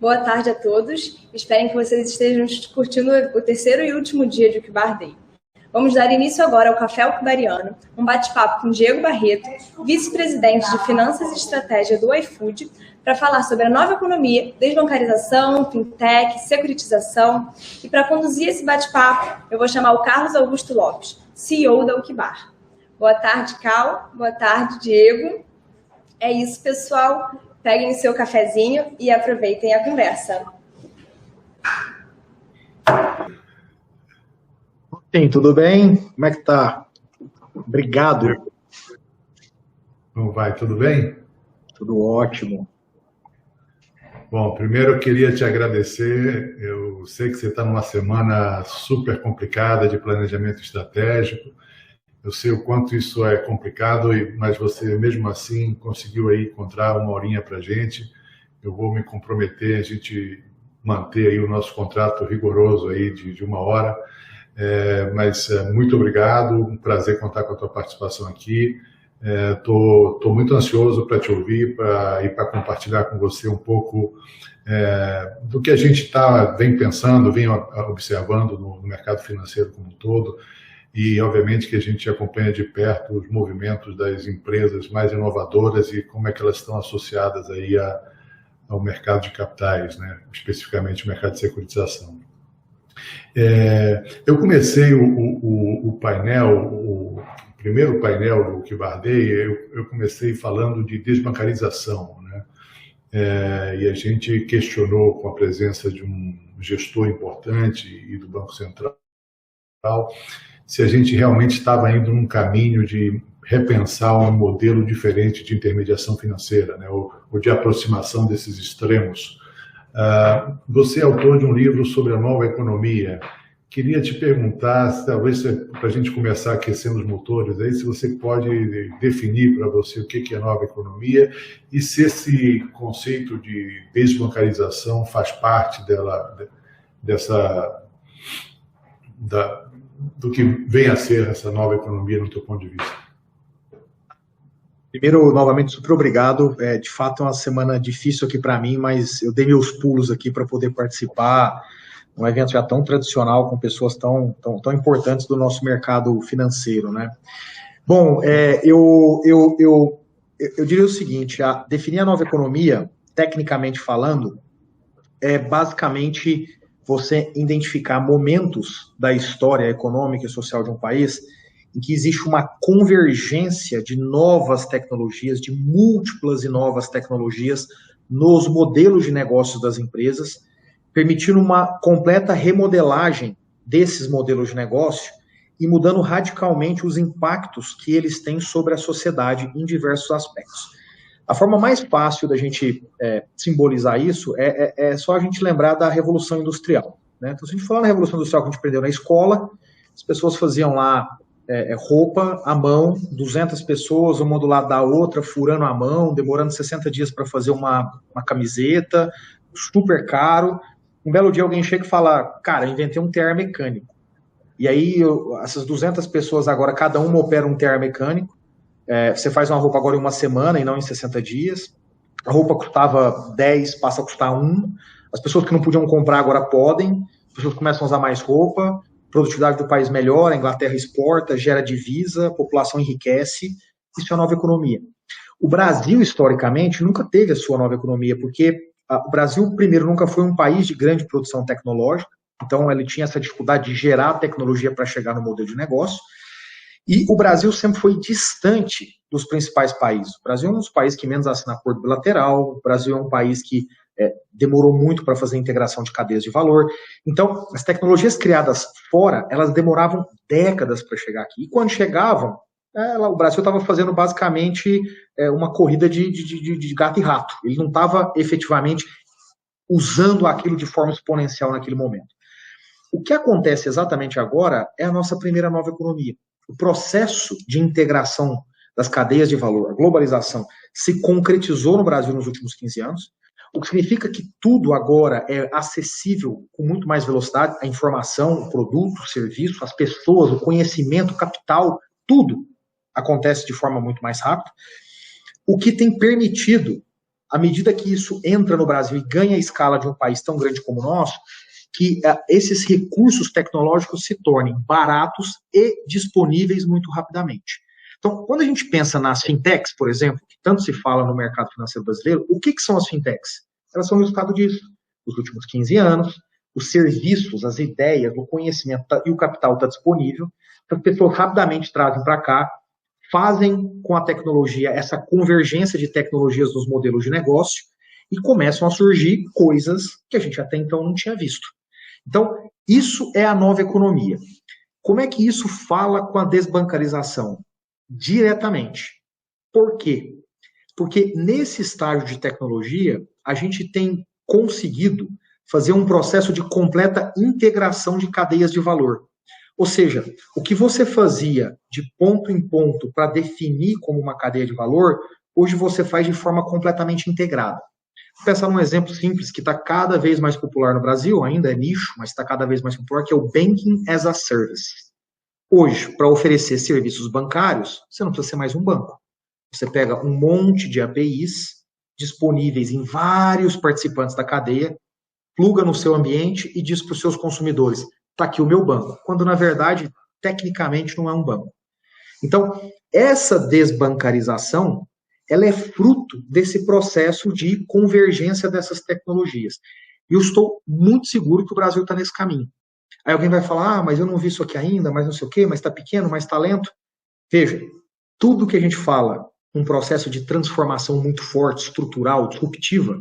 boa tarde a todos. Esperem que vocês estejam curtindo o terceiro e último dia de Uquibar Day. Vamos dar início agora ao Café Uquibariano, um bate-papo com Diego Barreto, vice-presidente de Finanças e Estratégia do iFood, para falar sobre a nova economia, desbancarização, fintech, securitização. E para conduzir esse bate-papo, eu vou chamar o Carlos Augusto Lopes, CEO da Uquibar. Boa tarde, Cal. Boa tarde, Diego. É isso, pessoal. Peguem o seu cafezinho e aproveitem a conversa. Sim, tudo bem? Como é que tá? Obrigado. Como vai? Tudo bem? Tudo ótimo. Bom, primeiro eu queria te agradecer. Eu sei que você está numa semana super complicada de planejamento estratégico. Eu sei o quanto isso é complicado, mas você mesmo assim conseguiu aí encontrar uma horinha para a gente. Eu vou me comprometer a gente manter aí o nosso contrato rigoroso aí de uma hora. Mas muito obrigado, um prazer contar com a tua participação aqui. Tô muito ansioso para te ouvir e para compartilhar com você um pouco do que a gente vem pensando, vem observando no mercado financeiro como um todo, e obviamente que a gente acompanha de perto os movimentos das empresas mais inovadoras e como é que elas estão associadas aí ao mercado de capitais, né? Especificamente o mercado de securitização. Eu comecei o painel, o primeiro painel do Uquibar Day, eu comecei falando de desbancarização, né? E a gente questionou com a presença de um gestor importante e do Banco Central se a gente realmente estava indo num caminho de repensar um modelo diferente de intermediação financeira, né? ou de aproximação desses extremos. Você é autor de um livro sobre a nova economia. Queria te perguntar, talvez para a gente começar aquecendo os motores, aí, se você pode definir para você o que é nova economia e se esse conceito de desbancarização faz parte do que vem a ser essa nova economia no teu ponto de vista. Primeiro, novamente, super obrigado. De fato, é uma semana difícil aqui para mim, mas eu dei meus pulos aqui para poder participar. Um evento já tão tradicional, com pessoas tão importantes do nosso mercado financeiro, né? Bom, eu diria o seguinte: definir a nova economia, tecnicamente falando, é basicamente você identificar momentos da história econômica e social de um país em que existe uma convergência de novas tecnologias, de múltiplas e novas tecnologias nos modelos de negócios das empresas, permitindo uma completa remodelagem desses modelos de negócio e mudando radicalmente os impactos que eles têm sobre a sociedade em diversos aspectos. A forma mais fácil da gente simbolizar isso é só a gente lembrar da Revolução Industrial, né? Então, se a gente falar na Revolução Industrial que a gente aprendeu na escola, as pessoas faziam lá roupa à mão, 200 pessoas, uma do lado da outra, furando a mão, demorando 60 dias para fazer uma camiseta, super caro. Um belo dia alguém chega e fala: cara, inventei um tear mecânico. E aí essas 200 pessoas agora, cada uma opera um tear mecânico. Você faz uma roupa agora em uma semana e não em 60 dias. A roupa custava 10, passa a custar 1. As pessoas que não podiam comprar agora podem. As pessoas começam a usar mais roupa. A produtividade do país melhora, a Inglaterra exporta, gera divisa, a população enriquece. Isso é a nova economia. O Brasil, historicamente, nunca teve a sua nova economia, porque o Brasil, primeiro, nunca foi um país de grande produção tecnológica, então ele tinha essa dificuldade de gerar tecnologia para chegar no modelo de negócio, e o Brasil sempre foi distante dos principais países. O Brasil é um dos países que menos assina acordo bilateral, o Brasil é um país que demorou muito para fazer a integração de cadeias de valor. Então, as tecnologias criadas fora, elas demoravam décadas para chegar aqui, e quando chegavam, o Brasil estava fazendo basicamente uma corrida de gato e rato. Ele não estava efetivamente usando aquilo de forma exponencial naquele momento. O que acontece exatamente agora é a nossa primeira nova economia. O processo de integração das cadeias de valor, a globalização, se concretizou no Brasil nos últimos 15 anos, o que significa que tudo agora é acessível com muito mais velocidade, a informação, o produto, o serviço, as pessoas, o conhecimento, o capital, tudo acontece de forma muito mais rápida, o que tem permitido à medida que isso entra no Brasil e ganha a escala de um país tão grande como o nosso, que esses recursos tecnológicos se tornem baratos e disponíveis muito rapidamente. Então, quando a gente pensa nas fintechs, por exemplo, que tanto se fala no mercado financeiro brasileiro, o que são as fintechs? Elas são o resultado disso. Nos últimos 15 anos, os serviços, as ideias, o conhecimento e o capital está disponível, então as pessoas rapidamente trazem para cá, fazem com a tecnologia essa convergência de tecnologias nos modelos de negócio e começam a surgir coisas que a gente até então não tinha visto. Então, isso é a nova economia. Como é que isso fala com a desbancarização? Diretamente. Por quê? Porque nesse estágio de tecnologia, a gente tem conseguido fazer um processo de completa integração de cadeias de valor. Ou seja, o que você fazia de ponto em ponto para definir como uma cadeia de valor, hoje você faz de forma completamente integrada. Vou pensar num exemplo simples que está cada vez mais popular no Brasil, ainda é nicho, mas está cada vez mais popular, que é o Banking as a Service. Hoje, para oferecer serviços bancários, você não precisa ser mais um banco. Você pega um monte de APIs disponíveis em vários participantes da cadeia, pluga no seu ambiente e diz para os seus consumidores, está aqui o meu banco, quando na verdade, tecnicamente, não é um banco. Então, essa desbancarização, ela é fruto desse processo de convergência dessas tecnologias. E eu estou muito seguro que o Brasil está nesse caminho. Aí alguém vai falar, mas eu não vi isso aqui ainda, mas não sei o quê, mas está pequeno, mas está lento. Veja, tudo que a gente fala, um processo de transformação muito forte, estrutural, disruptiva,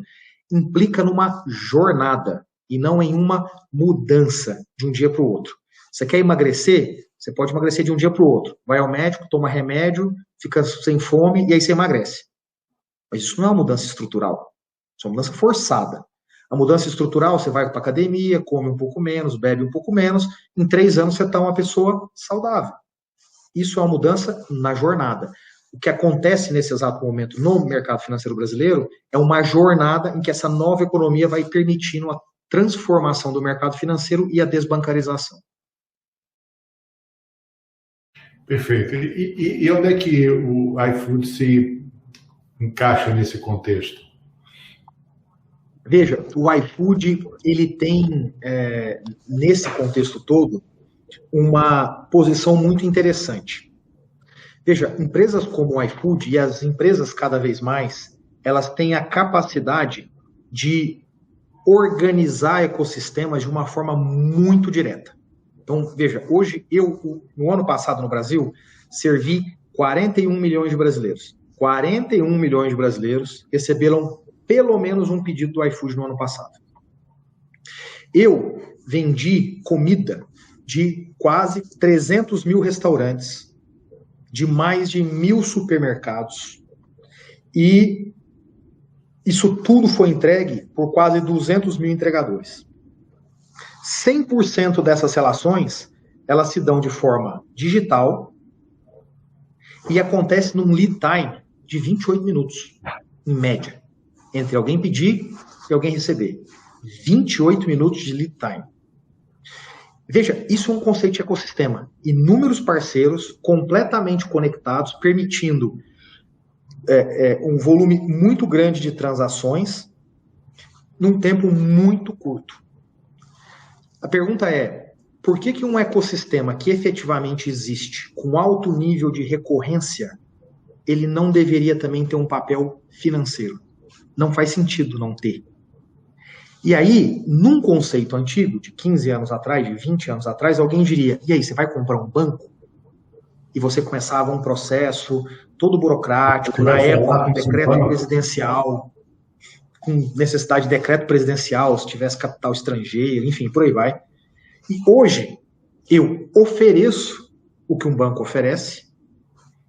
implica numa jornada e não em uma mudança de um dia para o outro. Você quer emagrecer? Você pode emagrecer de um dia para o outro. Vai ao médico, toma remédio, fica sem fome e aí você emagrece. Mas isso não é uma mudança estrutural. Isso é uma mudança forçada. A mudança estrutural, você vai para a academia, come um pouco menos, bebe um pouco menos, em 3 anos você está uma pessoa saudável. Isso é uma mudança na jornada. O que acontece nesse exato momento no mercado financeiro brasileiro é uma jornada em que essa nova economia vai permitindo a transformação do mercado financeiro e a desbancarização. Perfeito. E onde é que o iFood se encaixa nesse contexto? Veja, o iFood, ele tem, nesse contexto todo, uma posição muito interessante. Veja, empresas como o iFood e as empresas cada vez mais, elas têm a capacidade de organizar ecossistemas de uma forma muito direta. Então, veja, hoje no ano passado no Brasil, servi 41 milhões de brasileiros. 41 milhões de brasileiros receberam pelo menos um pedido do iFood no ano passado. Eu vendi comida de quase 300 mil restaurantes, de mais de 1.000 supermercados, e isso tudo foi entregue por quase 200 mil entregadores. 100% dessas relações, elas se dão de forma digital e acontece num lead time de 28 minutos, em média, entre alguém pedir e alguém receber. 28 minutos de lead time. Veja, isso é um conceito de ecossistema. Inúmeros parceiros completamente conectados, permitindo um volume muito grande de transações num tempo muito curto. A pergunta é, por que um ecossistema que efetivamente existe, com alto nível de recorrência, ele não deveria também ter um papel financeiro? Não faz sentido não ter. E aí, num conceito antigo, de 15 anos atrás, de 20 anos atrás, alguém diria, e aí, você vai comprar um banco? E você começava um processo todo burocrático, na época, um decreto presidencial, com necessidade de decreto presidencial, se tivesse capital estrangeiro, enfim, por aí vai. E hoje, eu ofereço o que um banco oferece,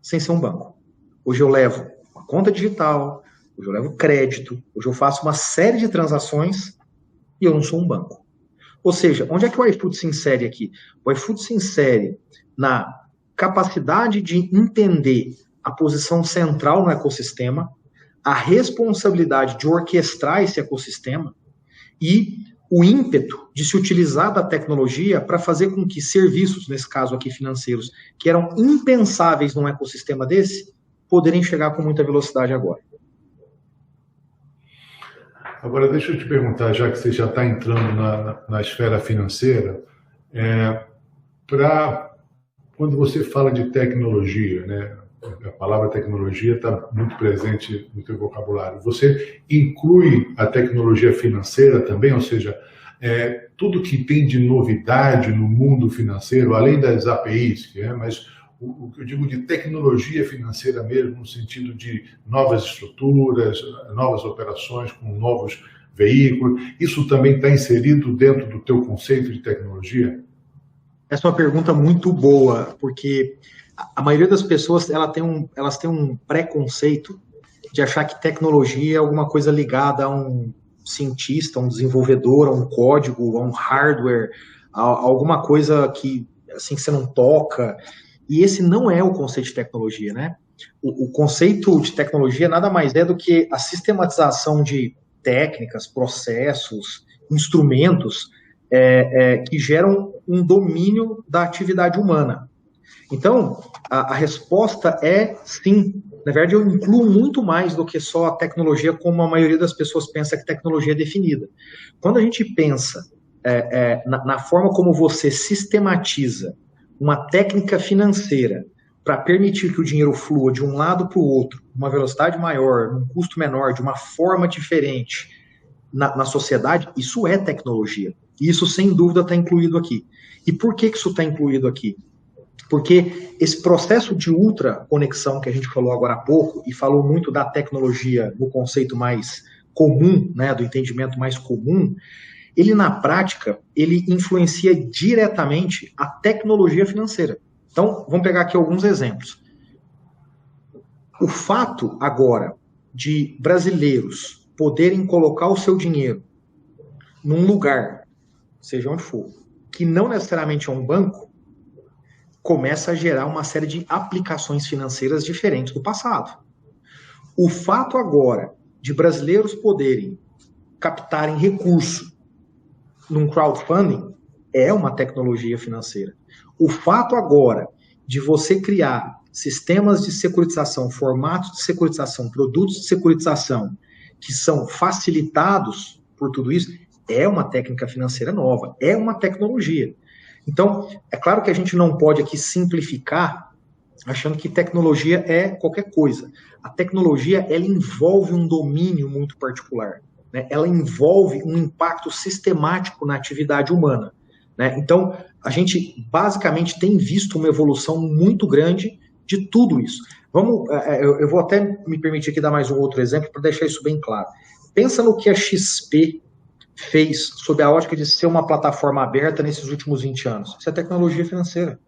sem ser um banco. Hoje eu levo uma conta digital, hoje eu levo crédito, hoje eu faço uma série de transações e eu não sou um banco. Ou seja, onde é que o iFood se insere aqui? O iFood se insere na capacidade de entender a posição central no ecossistema, a responsabilidade de orquestrar esse ecossistema e o ímpeto de se utilizar da tecnologia para fazer com que serviços, nesse caso aqui financeiros, que eram impensáveis num ecossistema desse, poderem chegar com muita velocidade agora. Agora, deixa eu te perguntar, já que você já está entrando na esfera financeira, quando você fala de tecnologia, né, a palavra tecnologia está muito presente no teu vocabulário, você inclui a tecnologia financeira também, ou seja, tudo que tem de novidade no mundo financeiro, além das APIs, mas o que eu digo de tecnologia financeira mesmo, no sentido de novas estruturas, novas operações com novos veículos, isso também está inserido dentro do teu conceito de tecnologia? Essa é uma pergunta muito boa, porque a maioria das pessoas elas têm um preconceito de achar que tecnologia é alguma coisa ligada a um cientista, a um desenvolvedor, a um código, a um hardware, a alguma coisa que assim que você não toca. E esse não é o conceito de tecnologia, né? O conceito de tecnologia nada mais é do que a sistematização de técnicas, processos, instrumentos que geram um domínio da atividade humana. Então, a resposta é sim. Na verdade, eu incluo muito mais do que só a tecnologia, como a maioria das pessoas pensa que tecnologia é definida. Quando a gente pensa na forma como você sistematiza uma técnica financeira para permitir que o dinheiro flua de um lado para o outro, uma velocidade maior, num custo menor, de uma forma diferente na sociedade, isso é tecnologia. E isso, sem dúvida, está incluído aqui. E por que isso está incluído aqui? Porque esse processo de ultraconexão que a gente falou agora há pouco, e falou muito da tecnologia no conceito mais comum, né, do entendimento mais comum, ele, na prática, ele influencia diretamente a tecnologia financeira. Então, vamos pegar aqui alguns exemplos. O fato, agora, de brasileiros poderem colocar o seu dinheiro num lugar, seja onde for, que não necessariamente é um banco, começa a gerar uma série de aplicações financeiras diferentes do passado. O fato agora de brasileiros poderem captarem recurso num crowdfunding é uma tecnologia financeira. O fato agora de você criar sistemas de securitização, formatos de securitização, produtos de securitização que são facilitados por tudo isso, é uma técnica financeira nova, é uma tecnologia. Então, é claro que a gente não pode aqui simplificar achando que tecnologia é qualquer coisa. A tecnologia, ela envolve um domínio muito particular, né? Ela envolve um impacto sistemático na atividade humana, né? Então, a gente basicamente tem visto uma evolução muito grande de tudo isso. Eu vou até me permitir aqui dar mais um outro exemplo para deixar isso bem claro. Pensa no que a XP fez sob a ótica de ser uma plataforma aberta nesses últimos 20 anos. Isso é tecnologia financeira.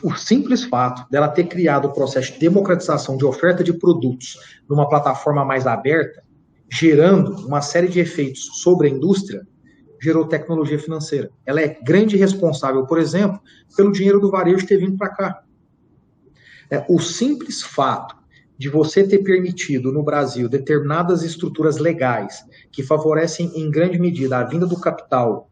O simples fato dela ter criado o processo de democratização de oferta de produtos numa plataforma mais aberta, gerando uma série de efeitos sobre a indústria, gerou tecnologia financeira. Ela é grande responsável, por exemplo, pelo dinheiro do varejo ter vindo para cá. O simples fato de você ter permitido no Brasil determinadas estruturas legais que favorecem em grande medida a vinda do capital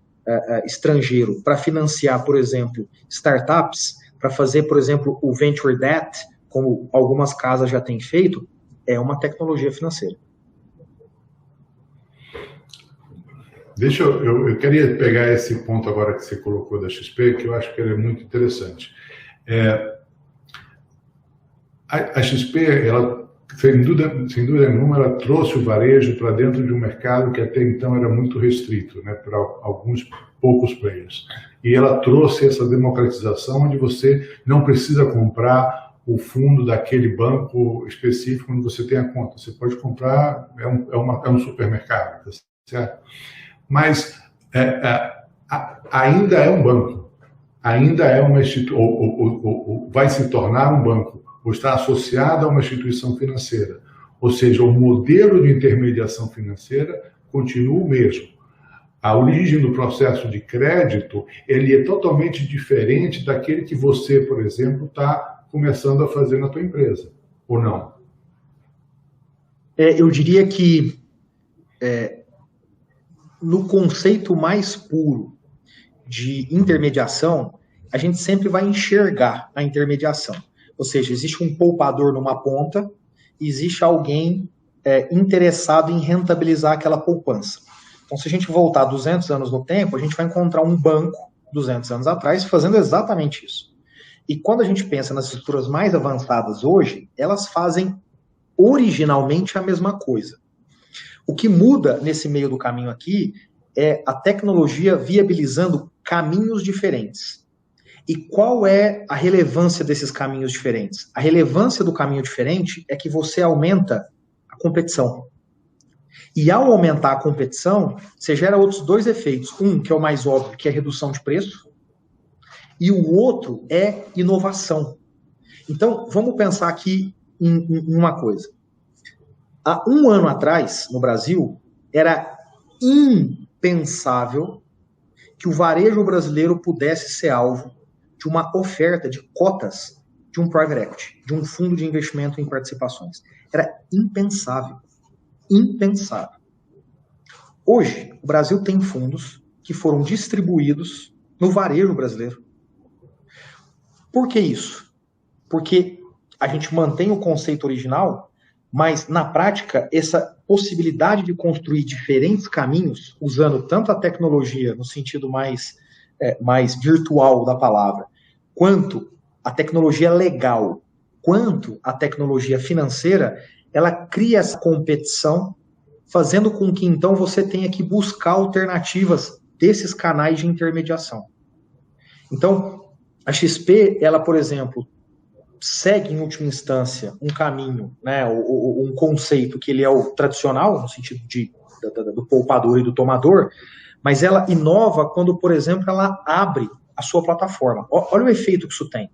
estrangeiro para financiar, por exemplo, startups, para fazer, por exemplo, o venture debt, como algumas casas já têm feito, é uma tecnologia financeira. Eu queria pegar esse ponto agora que você colocou da XP, que eu acho que ele é muito interessante. A XP, ela, sem dúvida nenhuma, ela trouxe o varejo para dentro de um mercado que até então era muito restrito, né, para alguns poucos players. E ela trouxe essa democratização onde você não precisa comprar o fundo daquele banco específico onde você tem a conta. Você pode comprar, é um supermercado, tá certo? Mas ainda é um banco, ainda é uma instituição, ou vai se tornar um banco, ou está associado a uma instituição financeira. Ou seja, o modelo de intermediação financeira continua o mesmo. A origem do processo de crédito, ele é totalmente diferente daquele que você, por exemplo, está começando a fazer na tua empresa, ou não? Eu diria que no conceito mais puro de intermediação, a gente sempre vai enxergar a intermediação. Ou seja, existe um poupador numa ponta, existe alguém interessado em rentabilizar aquela poupança. Então, se a gente voltar 200 anos no tempo, a gente vai encontrar um banco 200 anos atrás fazendo exatamente isso. E quando a gente pensa nas estruturas mais avançadas hoje, elas fazem originalmente a mesma coisa. O que muda nesse meio do caminho aqui é a tecnologia viabilizando caminhos diferentes. E qual é a relevância desses caminhos diferentes? A relevância do caminho diferente é que você aumenta a competição. E ao aumentar a competição, você gera outros dois efeitos. Um, que é o mais óbvio, que é a redução de preço. E o outro é inovação. Então, vamos pensar aqui em uma coisa. Há um ano atrás, no Brasil, era impensável que o varejo brasileiro pudesse ser alvo de uma oferta de cotas de um private equity, de um fundo de investimento em participações. Era impensável. Impensável. Hoje, o Brasil tem fundos que foram distribuídos no varejo brasileiro. Por que isso? Porque a gente mantém o conceito original, mas, na prática, essa possibilidade de construir diferentes caminhos, usando tanto a tecnologia no sentido mais virtual da palavra, quanto a tecnologia legal, quanto a tecnologia financeira, ela cria essa competição, fazendo com que, então, você tenha que buscar alternativas desses canais de intermediação. Então, a XP, ela, por exemplo, segue, em última instância, um caminho, né, um conceito que ele é o tradicional, no sentido do poupador e do tomador, mas ela inova quando, por exemplo, ela abre a sua plataforma. Olha o efeito que isso tem.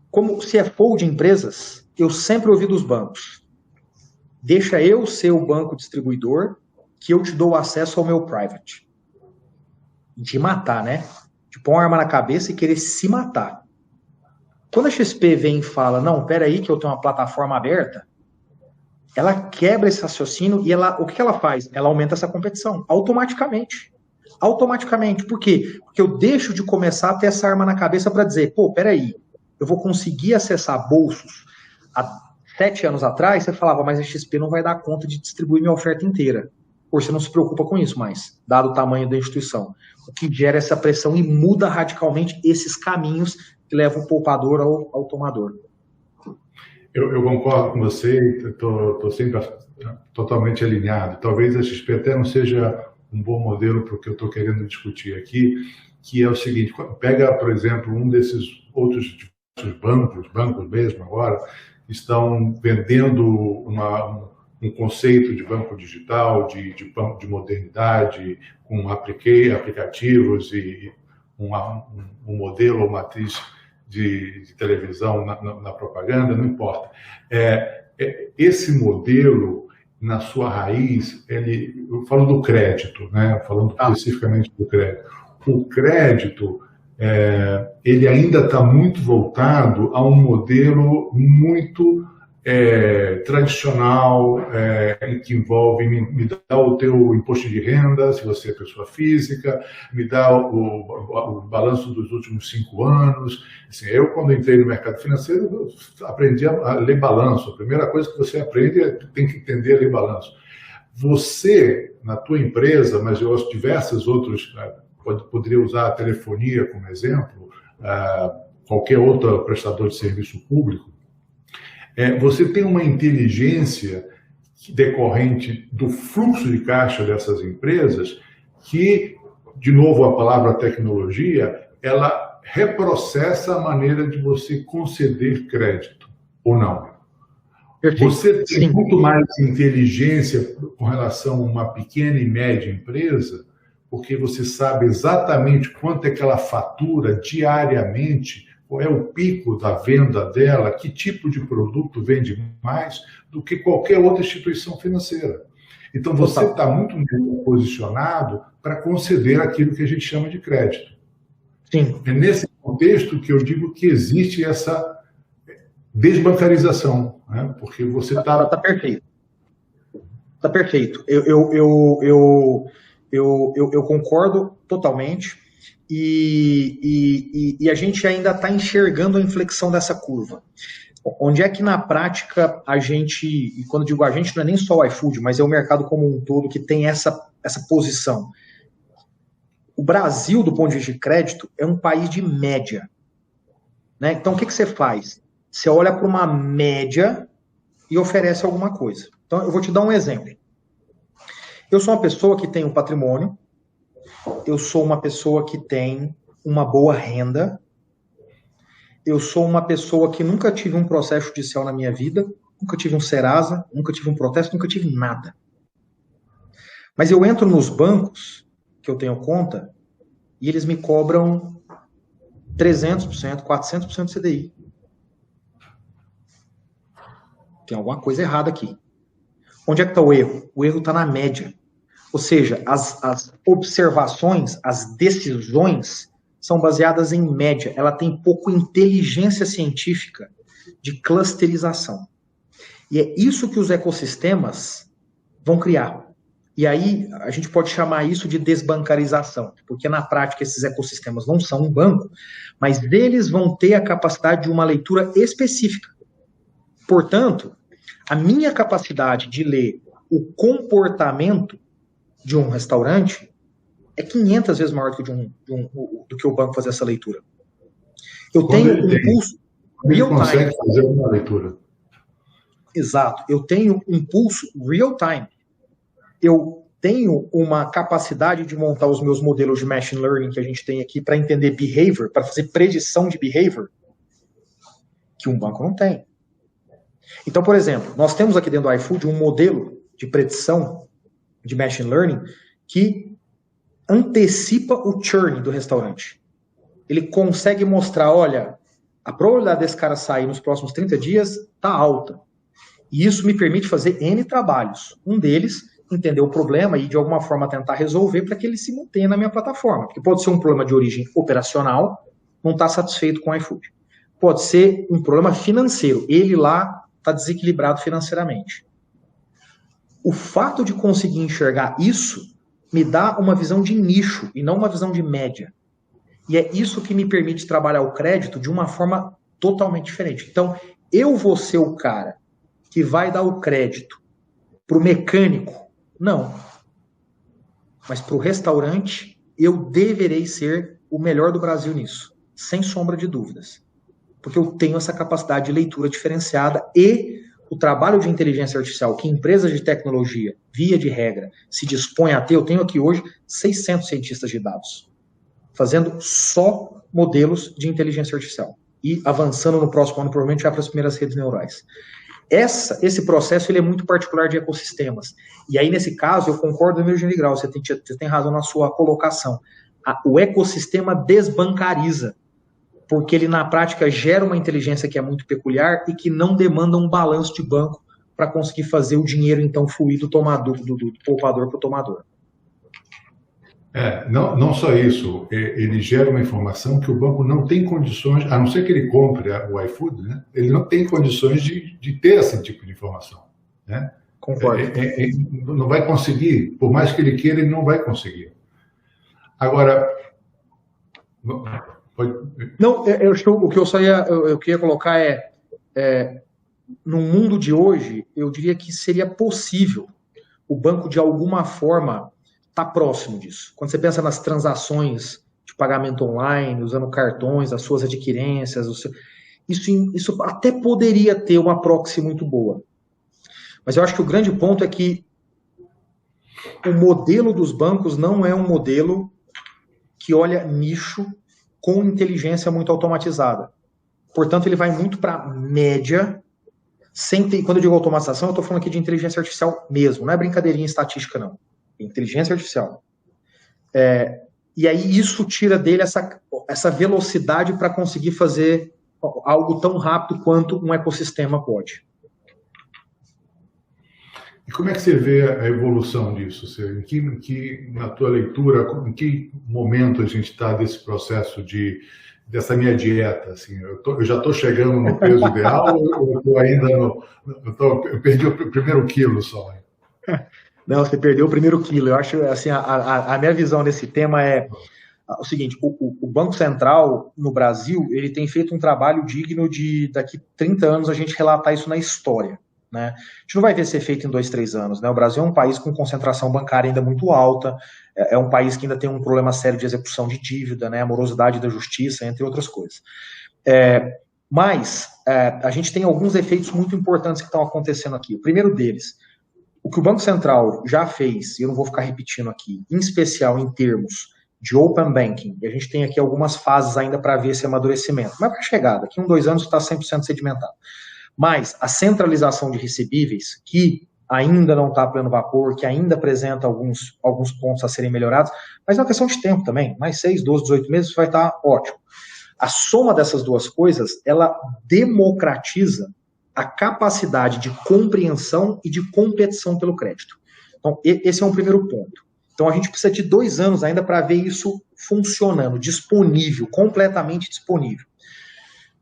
Como CFO de empresas, eu sempre ouvi dos bancos: deixa eu ser o banco distribuidor, que eu te dou acesso ao meu private. De matar, né? De pôr uma arma na cabeça e querer se matar. Quando a XP vem e fala, não, peraí que eu tenho uma plataforma aberta, ela quebra esse raciocínio e o que ela faz? Ela aumenta essa competição, automaticamente. Automaticamente. Por quê? Porque eu deixo de começar a ter essa arma na cabeça para dizer, pô, peraí, eu vou conseguir acessar bolsos. Há 7 anos atrás, você falava, mas a XP não vai dar conta de distribuir minha oferta inteira. Hoje você não se preocupa com isso mais, dado o tamanho da instituição. O que gera essa pressão e muda radicalmente esses caminhos que levam o poupador ao tomador. Eu concordo com você, estou sempre totalmente alinhado. Talvez a XP até não seja um bom modelo para o que eu estou querendo discutir aqui, que é o seguinte: pega, por exemplo, um desses outros bancos mesmo agora, estão vendendo um conceito de banco digital, de modernidade, com aplicativos e um modelo ou matriz de televisão na propaganda, não importa. Esse modelo, na sua raiz, eu falo do crédito, né? Falando especificamente do crédito. O crédito, ele ainda está muito voltado a um modelo muito tradicional, que envolve me dá o teu imposto de renda, se você é pessoa física, me dá o balanço dos últimos 5 anos. Assim, eu, quando entrei no mercado financeiro, aprendi a ler balanço. A primeira coisa que você aprende tem que entender a ler balanço. Você, na tua empresa, mas eu acho diversos outros, poderia usar a telefonia como exemplo, qualquer outro prestador de serviço público, você tem uma inteligência decorrente do fluxo de caixa dessas empresas que, de novo, a palavra tecnologia, ela reprocessa a maneira de você conceder crédito, ou não. Perfeito. Você tem muito mais inteligência com relação a uma pequena e média empresa, porque você sabe exatamente quanto é que ela fatura diariamente, qual é o pico da venda dela, que tipo de produto vende mais do que qualquer outra instituição financeira. Então, você está muito bem posicionado para conceder aquilo que a gente chama de crédito. Sim. É nesse contexto que eu digo que existe essa desbancarização, né? Porque você está... Está perfeito. Está perfeito. Eu concordo totalmente. E a gente ainda está enxergando a inflexão dessa curva. Onde é que na prática a gente, e quando eu digo a gente, não é nem só o iFood, mas é o mercado como um todo que tem essa posição. O Brasil, do ponto de vista de crédito, é um país de média. Né? Então, o que você faz? Você olha para uma média e oferece alguma coisa. Então, eu vou te dar um exemplo. Eu sou uma pessoa que tem um patrimônio, eu sou uma pessoa que tem uma boa renda, eu sou uma pessoa que nunca tive um processo judicial na minha vida, nunca tive um Serasa, nunca tive um protesto, nunca tive nada. Mas eu entro nos bancos que eu tenho conta e eles me cobram 300%, 400% CDI. Tem alguma coisa errada aqui. Onde é que está o erro? O erro está na média. Ou seja, as observações, as decisões são baseadas em média. Ela tem pouco inteligência científica de clusterização. E é isso que os ecossistemas vão criar. E aí a gente pode chamar isso de desbancarização, porque na prática esses ecossistemas não são um banco, mas eles vão ter a capacidade de uma leitura específica. Portanto, a minha capacidade de ler o comportamento de um restaurante é 500 vezes maior do que o banco fazer essa leitura. Eu tenho um pulso real time. Ele consegue fazer uma leitura. Exato. Eu tenho um pulso real time. Eu tenho uma capacidade de montar os meus modelos de machine learning que a gente tem aqui para entender behavior, para fazer predição de behavior, que um banco não tem. Então, por exemplo, nós temos aqui dentro do iFood um modelo de predição de machine learning que antecipa o churn do restaurante. Ele consegue mostrar, olha, a probabilidade desse cara sair nos próximos 30 dias está alta. E isso me permite fazer N trabalhos. Um deles, entender o problema e de alguma forma tentar resolver para que ele se mantenha na minha plataforma. Porque pode ser um problema de origem operacional, não está satisfeito com o iFood. Pode ser um problema financeiro. Ele lá está desequilibrado financeiramente. O fato de conseguir enxergar isso me dá uma visão de nicho e não uma visão de média. E é isso que me permite trabalhar o crédito de uma forma totalmente diferente. Então, eu vou ser o cara que vai dar o crédito para o mecânico? Não. Mas para o restaurante, eu deverei ser o melhor do Brasil nisso, sem sombra de dúvidas. Porque eu tenho essa capacidade de leitura diferenciada e o trabalho de inteligência artificial que empresas de tecnologia, via de regra, se dispõem a ter. Eu tenho aqui hoje 600 cientistas de dados, fazendo só modelos de inteligência artificial. E avançando no próximo ano, provavelmente já para as primeiras redes neurais. Esse processo ele é muito particular de ecossistemas. E aí, nesse caso, eu concordo no meu gênero grau, você tem razão na sua colocação. O ecossistema desbancariza, porque ele, na prática, gera uma inteligência que é muito peculiar e que não demanda um balanço de banco para conseguir fazer o dinheiro, então, fluir do poupador para o tomador. Não só isso, ele gera uma informação que o banco não tem condições, a não ser que ele compre o iFood, né? Ele não tem condições de ter esse tipo de informação. Né? Concordo. Não vai conseguir, por mais que ele queira, ele não vai conseguir. Agora... Não, o que eu queria colocar no mundo de hoje, eu diria que seria possível o banco, de alguma forma, estar próximo disso. Quando você pensa nas transações de pagamento online, usando cartões, as suas adquirências, isso até poderia ter uma proxy muito boa. Mas eu acho que o grande ponto é que o modelo dos bancos não é um modelo que olha nicho com inteligência muito automatizada. Portanto, ele vai muito para média, quando eu digo automatização, eu estou falando aqui de inteligência artificial mesmo, não é brincadeirinha estatística, não. É inteligência artificial. E aí isso tira dele essa velocidade para conseguir fazer algo tão rápido quanto um ecossistema pode. E como é que você vê a evolução disso? Na tua leitura, em que momento a gente está desse processo dessa minha dieta? Assim, eu já estou chegando no peso ideal ou eu estou ainda eu perdi o primeiro quilo só? Não, você perdeu o primeiro quilo. Eu acho, assim, a minha visão nesse tema é o seguinte, o Banco Central no Brasil, ele tem feito um trabalho digno de daqui 30 anos a gente relatar isso na história, né? A gente não vai ver ser feito em 2, 3 anos, né? O Brasil é um país com concentração bancária ainda muito alta, é um país que ainda tem um problema sério de execução de dívida, né? A morosidade da justiça, entre outras coisas. Mas a gente tem alguns efeitos muito importantes que estão acontecendo aqui. O primeiro deles, o que o Banco Central já fez, e eu não vou ficar repetindo aqui, em especial em termos de Open Banking, e a gente tem aqui algumas fases ainda para ver esse amadurecimento, mas para chegar, daqui 1, 2 anos está 100% sedimentado. Mas a centralização de recebíveis, que ainda não está a pleno vapor, que ainda apresenta alguns pontos a serem melhorados, mas é uma questão de tempo também, mais 6, 12, 18 meses vai estar ótimo. A soma dessas duas coisas, ela democratiza a capacidade de compreensão e de competição pelo crédito. Então, esse é um primeiro ponto. Então, a gente precisa de 2 anos ainda para ver isso funcionando, disponível, completamente disponível.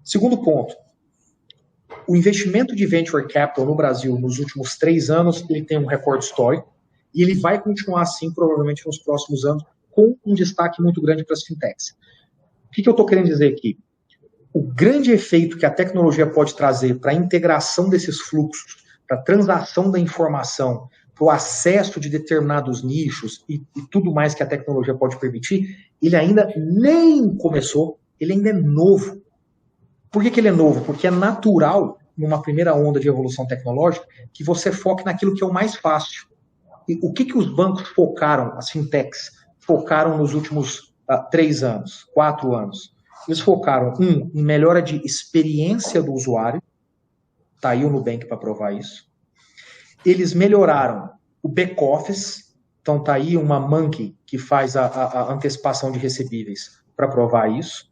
Segundo ponto, o investimento de Venture Capital no Brasil nos últimos 3 anos, ele tem um recorde histórico, e ele vai continuar assim, provavelmente, nos próximos anos, com um destaque muito grande para as fintechs. O que eu estou querendo dizer aqui? O grande efeito que a tecnologia pode trazer para a integração desses fluxos, para a transação da informação, para o acesso de determinados nichos e tudo mais que a tecnologia pode permitir, ele ainda nem começou, ele ainda é novo. Por que ele é novo? Porque é natural, numa primeira onda de evolução tecnológica, que você foque naquilo que é o mais fácil. E o que os bancos focaram, as fintechs, focaram nos últimos 3 anos, 4 anos? Eles focaram, em melhora de experiência do usuário, está aí o Nubank para provar isso. Eles melhoraram o back-office, então está aí uma Monkey que faz a antecipação de recebíveis para provar isso.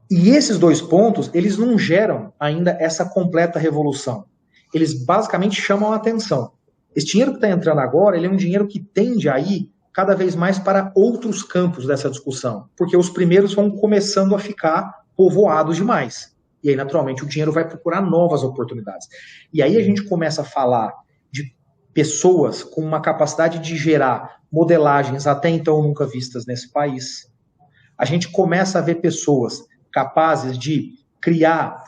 E esses 2 pontos, eles não geram ainda essa completa revolução. Eles basicamente chamam a atenção. Esse dinheiro que está entrando agora, ele é um dinheiro que tende a ir cada vez mais para outros campos dessa discussão, porque os primeiros vão começando a ficar povoados demais. E aí, naturalmente, o dinheiro vai procurar novas oportunidades. E aí a gente começa a falar de pessoas com uma capacidade de gerar modelagens até então nunca vistas nesse país. A gente começa a ver pessoas capazes de criar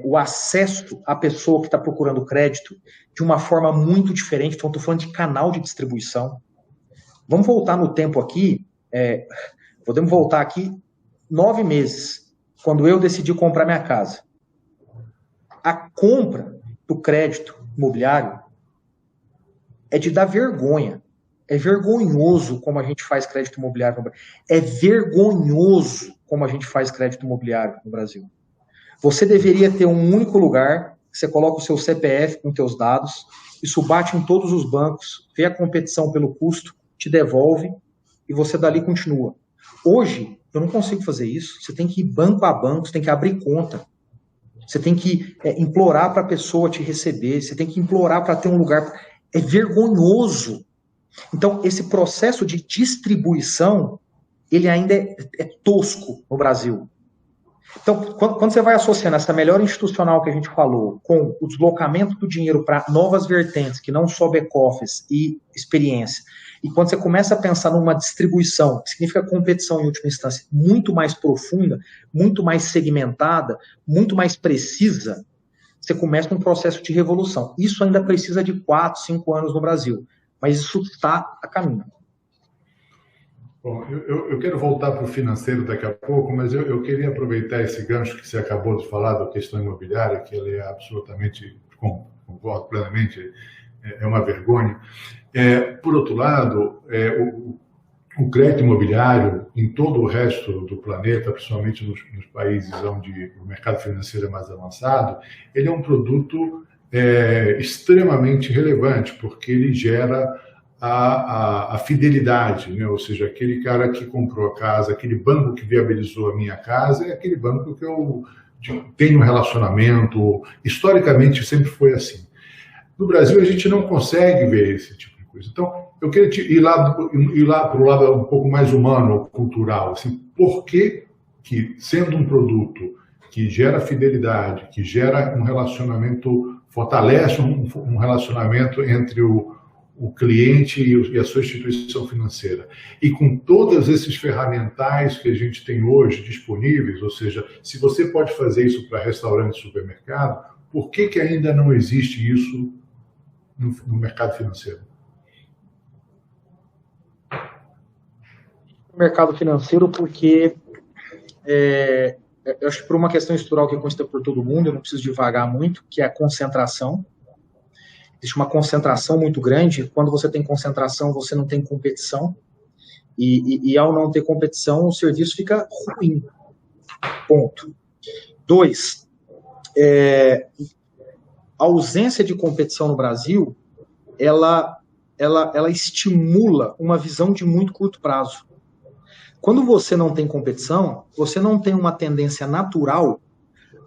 o acesso à pessoa que está procurando crédito de uma forma muito diferente. Então, estou falando de canal de distribuição. Vamos voltar no tempo aqui, podemos voltar aqui 9 meses, quando eu decidi comprar minha casa. A compra do crédito imobiliário é de dar vergonha. É vergonhoso como a gente faz crédito imobiliário no Brasil. É vergonhoso como a gente faz crédito imobiliário no Brasil. Você deveria ter um único lugar, você coloca o seu CPF com seus dados, isso bate em todos os bancos, vê a competição pelo custo, te devolve e você dali continua. Hoje, eu não consigo fazer isso. Você tem que ir banco a banco, você tem que abrir conta. Você tem que implorar para a pessoa te receber, você tem que implorar para ter um lugar. É vergonhoso. Então, esse processo de distribuição, ele ainda é tosco no Brasil. Então, quando você vai associando essa melhora institucional que a gente falou com o deslocamento do dinheiro para novas vertentes, que não só back-office e experiência, e quando você começa a pensar numa distribuição, que significa competição em última instância, muito mais profunda, muito mais segmentada, muito mais precisa, você começa um processo de revolução. Isso ainda precisa de 4, 5 anos no Brasil, mas isso está a caminho. Bom, eu quero voltar para o financeiro daqui a pouco, mas eu queria aproveitar esse gancho que você acabou de falar da questão imobiliária, que ele é absolutamente, concordo plenamente, é uma vergonha. Por outro lado, o crédito imobiliário em todo o resto do planeta, principalmente nos países onde o mercado financeiro é mais avançado, ele é um produto extremamente relevante, porque ele gera a fidelidade, né? Ou seja, aquele cara que comprou a casa, aquele banco que viabilizou a minha casa, é aquele banco que eu tenho um relacionamento, historicamente sempre foi assim. No Brasil a gente não consegue ver esse tipo de coisa. Então, eu queria ir lá para o lado um pouco mais humano, cultural. Assim, por que, sendo um produto que gera fidelidade, que gera um relacionamento, fortalece um relacionamento entre o o cliente e a sua instituição financeira. E com todos esses ferramentais que a gente tem hoje disponíveis, ou seja, se você pode fazer isso para restaurante e supermercado, por que ainda não existe isso no mercado financeiro? No mercado financeiro, porque eu acho que por uma questão estrutural que é conhecida por todo mundo, eu não preciso divagar muito, que é a concentração. Existe uma concentração muito grande. Quando você tem concentração, você não tem competição. E ao não ter competição, o serviço fica ruim. Ponto. 2, a ausência de competição no Brasil, ela estimula uma visão de muito curto prazo. Quando você não tem competição, você não tem uma tendência natural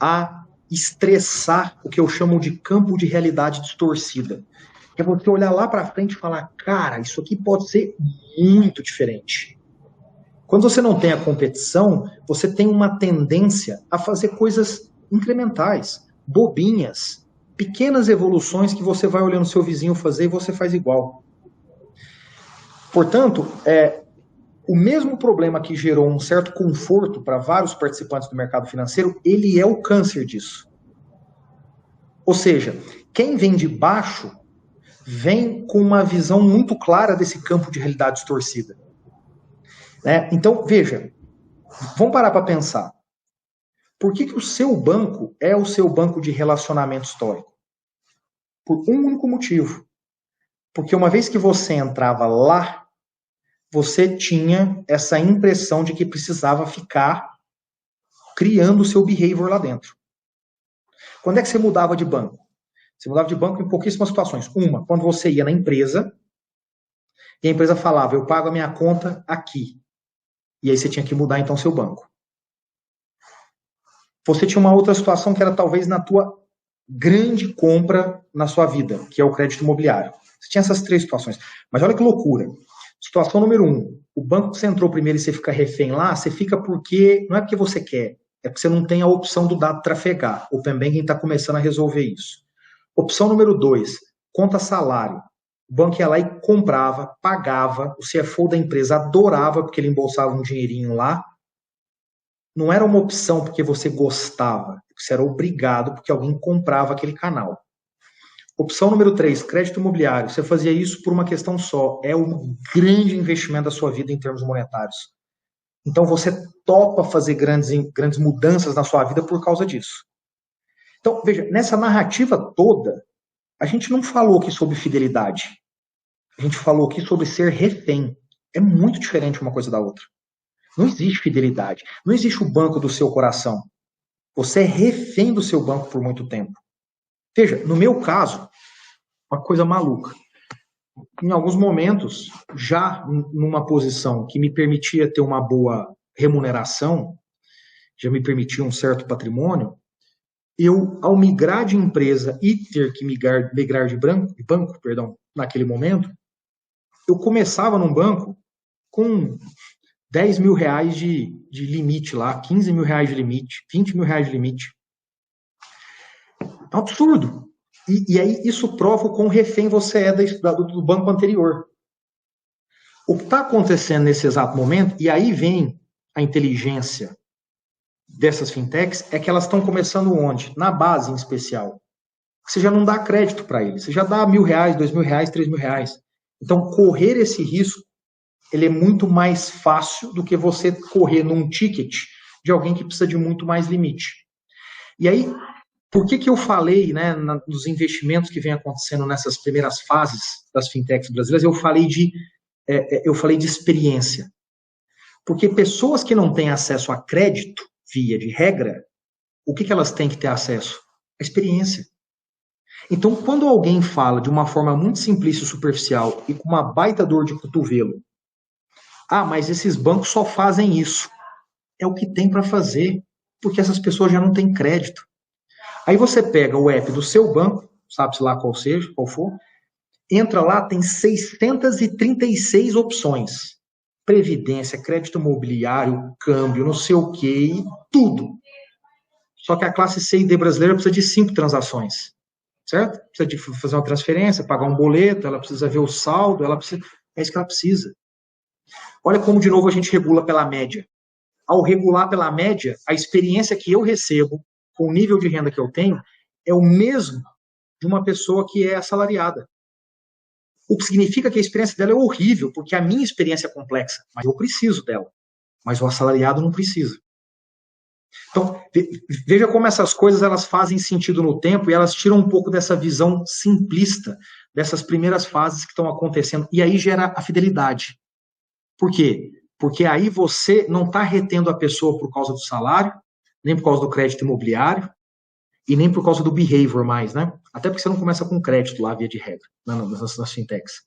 a estressar o que eu chamo de campo de realidade distorcida. É você olhar lá para frente e falar, cara, isso aqui pode ser muito diferente. Quando você não tem a competição, você tem uma tendência a fazer coisas incrementais, bobinhas, pequenas evoluções que você vai olhando seu vizinho fazer e você faz igual. Portanto, o mesmo problema que gerou um certo conforto para vários participantes do mercado financeiro, ele é o câncer disso. Ou seja, quem vem de baixo vem com uma visão muito clara desse campo de realidade distorcida. Então, veja, vamos parar para pensar. Por que o seu banco é o seu banco de relacionamento histórico? Por um único motivo. Porque uma vez que você entrava lá, você tinha essa impressão de que precisava ficar criando o seu behavior lá dentro. Quando é que você mudava de banco? Você mudava de banco em pouquíssimas situações. Uma, quando você ia na empresa, e a empresa falava, eu pago a minha conta aqui. E aí você tinha que mudar então seu banco. Você tinha uma outra situação que era talvez na tua grande compra na sua vida, que é o crédito imobiliário. Você tinha essas 3 situações. Mas olha que loucura. Situação número 1, o banco que você entrou primeiro e você fica refém lá, você fica porque, não é porque você quer, é porque você não tem a opção do dado trafegar. O Open Banking está começando a resolver isso. Opção número 2, conta salário. O banco ia lá e comprava, pagava, o CFO da empresa adorava porque ele embolsava um dinheirinho lá. Não era uma opção porque você gostava, você era obrigado porque alguém comprava aquele canal. Opção número 3, crédito imobiliário. Você fazia isso por uma questão só. É um grande investimento da sua vida em termos monetários. Então você topa fazer grandes mudanças na sua vida por causa disso. Então, veja, nessa narrativa toda, a gente não falou aqui sobre fidelidade. A gente falou aqui sobre ser refém. É muito diferente uma coisa da outra. Não existe fidelidade. Não existe o banco do seu coração. Você é refém do seu banco por muito tempo. Veja, no meu caso, uma coisa maluca. Em alguns momentos, já numa posição que me permitia ter uma boa remuneração, já me permitia um certo patrimônio, eu, ao migrar de empresa e ter que migrar de banco, naquele momento, eu começava num banco com 10 mil reais de limite lá, 15 mil reais de limite, 20 mil reais de limite. É um absurdo. E aí isso prova o quão refém você é do banco anterior. O que está acontecendo nesse exato momento, e aí vem a inteligência dessas fintechs, é que elas estão começando onde? Na base, em especial. Você já não dá crédito para eles. Você já dá 1.000 reais, 2.000 reais, 3.000 reais. Então, correr esse risco, ele é muito mais fácil do que você correr num ticket de alguém que precisa de muito mais limite. E aí, por que eu falei, né, nos investimentos que vem acontecendo nessas primeiras fases das fintechs brasileiras, eu falei de experiência. Porque pessoas que não têm acesso a crédito, via de regra, o que elas têm que ter acesso? A experiência. Então, quando alguém fala de uma forma muito simplista e superficial e com uma baita dor de cotovelo, mas esses bancos só fazem isso. É o que tem para fazer, porque essas pessoas já não têm crédito. Aí você pega o app do seu banco, sabe-se lá qual for, entra lá, tem 636 opções. Previdência, crédito imobiliário, câmbio, não sei o quê, tudo. Só que a classe C e D brasileira precisa de 5 transações. certo? Precisa de fazer uma transferência, pagar um boleto, ela precisa ver o saldo, é isso que ela precisa. Olha como, de novo, a gente regula pela média. Ao regular pela média, a experiência que eu recebo, com o nível de renda que eu tenho, é o mesmo de uma pessoa que é assalariada. O que significa que a experiência dela é horrível, porque a minha experiência é complexa, mas eu preciso dela. Mas o assalariado não precisa. Então, veja como essas coisas elas fazem sentido no tempo e elas tiram um pouco dessa visão simplista dessas primeiras fases que estão acontecendo, e aí gera a fidelidade. Por quê? Porque aí você não está retendo a pessoa por causa do salário, nem por causa do crédito imobiliário, e nem por causa do behavior mais, né? Até porque você não começa com crédito lá, via de regra, nas fintechs.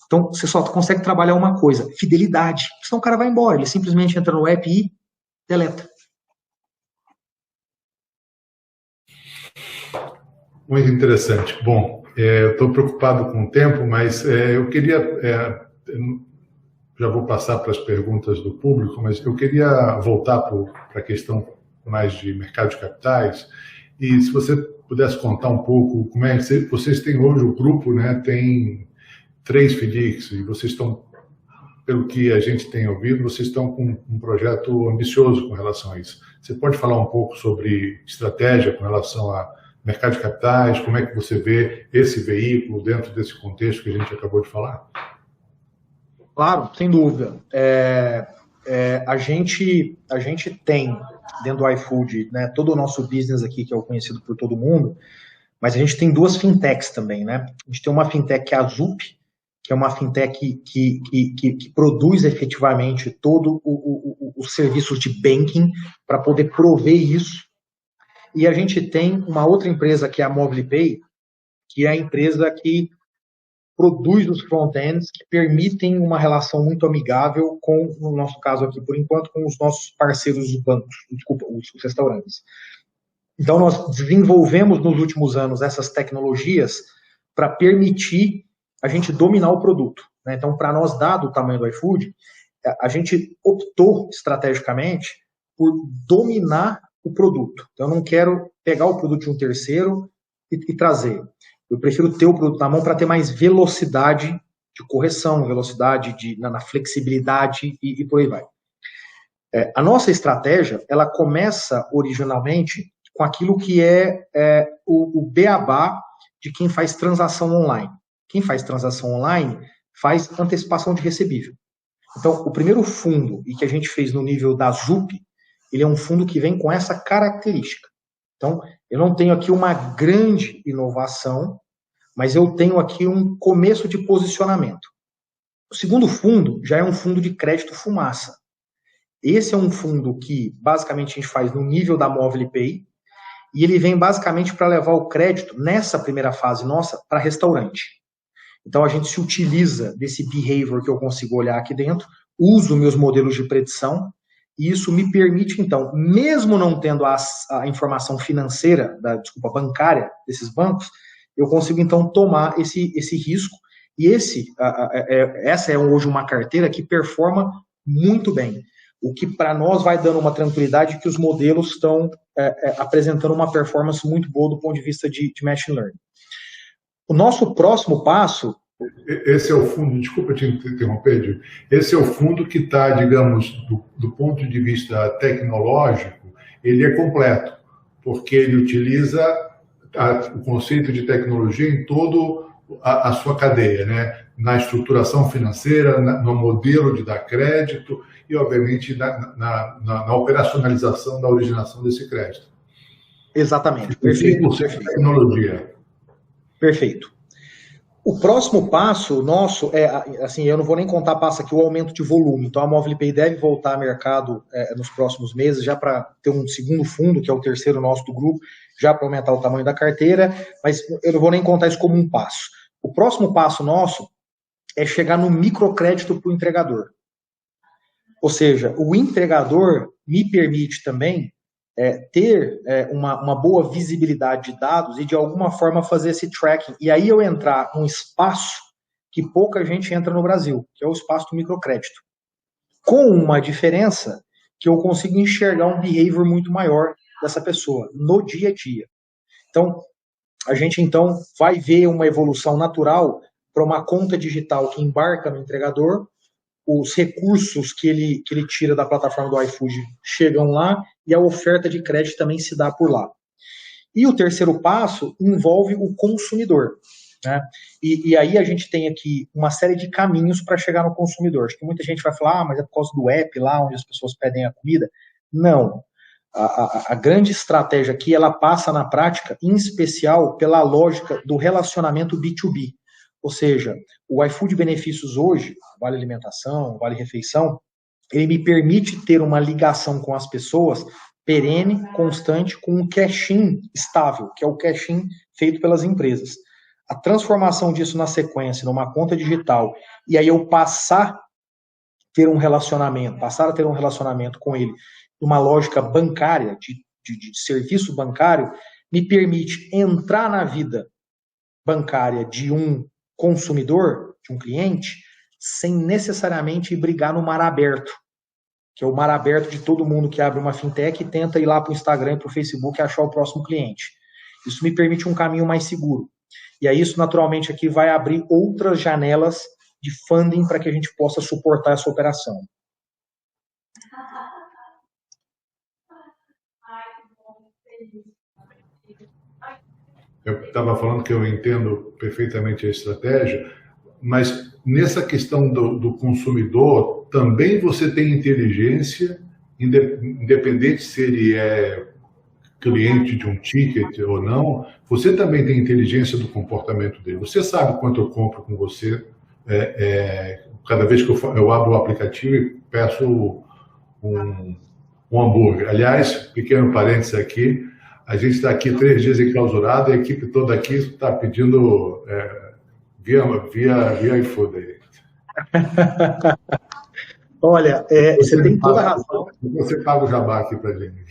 Então, você só consegue trabalhar uma coisa, fidelidade. Senão o cara vai embora, ele simplesmente entra no app e deleta. Muito interessante. Bom, eu estou preocupado com o tempo, mas eu queria... já vou passar para as perguntas do público, mas eu queria voltar para a questão mais de mercado de capitais, e se você pudesse contar um pouco como é que vocês têm hoje, o grupo, né, tem 3 FDICs, e vocês estão, pelo que a gente tem ouvido, vocês estão com um projeto ambicioso com relação a isso. Você pode falar um pouco sobre estratégia com relação a mercado de capitais, como é que você vê esse veículo dentro desse contexto que a gente acabou de falar? Claro, sem dúvida. A gente tem, dentro do iFood, né, todo o nosso business aqui, que é o conhecido por todo mundo, mas a gente tem 2 fintechs também, né? A gente tem uma fintech que é a Zup, que é uma fintech que produz efetivamente todo os serviços de banking para poder prover isso. E a gente tem uma outra empresa que é a MobilePay, que é a empresa que produz os front-ends que permitem uma relação muito amigável com, no nosso caso aqui, por enquanto, com os nossos parceiros dos bancos, os restaurantes. Então, nós desenvolvemos nos últimos anos essas tecnologias para permitir a gente dominar o produto, né? Então, para nós, dado o tamanho do iFood, a gente optou estrategicamente por dominar o produto. Então, eu não quero pegar o produto de um terceiro e trazer. Eu prefiro ter o produto na mão para ter mais velocidade de correção, velocidade na flexibilidade e por aí vai. A nossa estratégia, ela começa originalmente com aquilo que é o beabá de quem faz transação online. Quem faz transação online faz antecipação de recebível. Então, o primeiro fundo, e que a gente fez no nível da Zup, ele é um fundo que vem com essa característica. Então, eu não tenho aqui uma grande inovação, mas eu tenho aqui um começo de posicionamento. O segundo fundo já é um fundo de crédito fumaça. Esse é um fundo que, basicamente, a gente faz no nível da MobilePay, e ele vem basicamente para levar o crédito, nessa primeira fase nossa, para restaurante. Então, a gente se utiliza desse behavior que eu consigo olhar aqui dentro, uso meus modelos de predição, e isso me permite, então, mesmo não tendo a informação financeira, bancária desses bancos, eu consigo, então, tomar esse risco, e essa é hoje uma carteira que performa muito bem, o que para nós vai dando uma tranquilidade que os modelos estão apresentando uma performance muito boa do ponto de vista de machine learning. O nosso próximo passo... Esse é o fundo, desculpa te interromper, Diego. Esse é o fundo que está, digamos, do ponto de vista tecnológico, ele é completo, porque ele utiliza o conceito de tecnologia em toda a sua cadeia, né? Na estruturação financeira, no modelo de dar crédito e, obviamente, na operacionalização da originação desse crédito. Exatamente. Perfeito. 100% tecnologia. Perfeito. O próximo passo nosso assim, eu não vou nem contar passo aqui, o aumento de volume. Então, a MobilePay deve voltar ao mercado nos próximos meses, já para ter um segundo fundo, que é o terceiro nosso do grupo, já para aumentar o tamanho da carteira, mas eu não vou nem contar isso como um passo. O próximo passo nosso é chegar no microcrédito para o entregador. Ou seja, o entregador me permite também ter uma boa visibilidade de dados e, de alguma forma, fazer esse tracking. E aí eu entrar num espaço que pouca gente entra no Brasil, que é o espaço do microcrédito. Com uma diferença que eu consigo enxergar um behavior muito maior dessa pessoa, no dia a dia. Então, a gente então vai ver uma evolução natural para uma conta digital que embarca no entregador, os recursos que ele tira da plataforma do iFood chegam lá e a oferta de crédito também se dá por lá. E o terceiro passo envolve o consumidor, né? E aí a gente tem aqui uma série de caminhos para chegar no consumidor. Acho que muita gente vai falar, mas é por causa do app lá onde as pessoas pedem a comida. Não. A grande estratégia aqui, ela passa na prática, em especial, pela lógica do relacionamento B2B. Ou seja, o iFood Benefícios hoje, Vale Alimentação, Vale Refeição, ele me permite ter uma ligação com as pessoas perene, constante, com um cash-in estável, que é o cash-in feito pelas empresas. A transformação disso na sequência, numa conta digital, e aí eu passar a ter um relacionamento com ele, uma lógica bancária, de serviço bancário, me permite entrar na vida bancária de um consumidor, de um cliente, sem necessariamente brigar no mar aberto, que é o mar aberto de todo mundo que abre uma fintech e tenta ir lá para o Instagram e para o Facebook e achar o próximo cliente. Isso me permite um caminho mais seguro. E aí isso, naturalmente, aqui vai abrir outras janelas de funding para que a gente possa suportar essa operação. Eu estava falando que eu entendo perfeitamente a estratégia, mas nessa questão do consumidor, também você tem inteligência, independente se ele é cliente de um ticket ou não, você também tem inteligência do comportamento dele. Você sabe quanto eu compro com você, cada vez que eu abro o aplicativo e peço um hambúrguer. Aliás, pequeno parênteses aqui, a gente está aqui 3 dias enclausurado e a equipe toda aqui está pedindo via iFood aí. Olha, você tem toda a razão. Você paga o jabá aqui para a gente.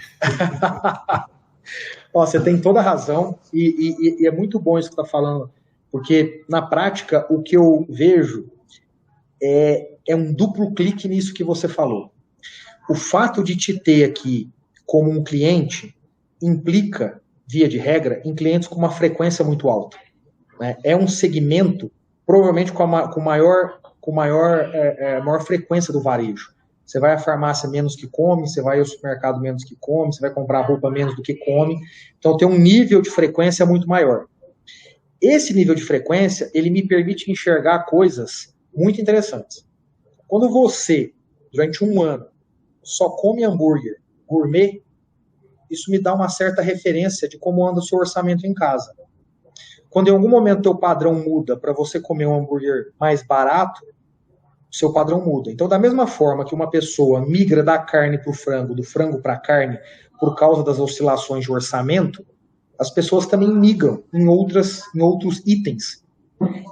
Você tem toda a razão e é muito bom isso que você está falando, porque na prática o que eu vejo é um duplo clique nisso que você falou. O fato de te ter aqui como um cliente implica, via de regra, em clientes com uma frequência muito alta, né? É um segmento, provavelmente com maior frequência do varejo. Você vai à farmácia menos que come, você vai ao supermercado menos que come, você vai comprar roupa menos do que come. Então tem um nível de frequência muito maior. Esse nível de frequência, ele me permite enxergar coisas muito interessantes. Quando você, durante um ano, só come hambúrguer gourmet, isso me dá uma certa referência de como anda o seu orçamento em casa. Quando em algum momento o teu padrão muda para você comer um hambúrguer mais barato, o seu padrão muda. Então, da mesma forma que uma pessoa migra da carne para o frango, do frango para a carne, por causa das oscilações de orçamento, as pessoas também migram em outros itens.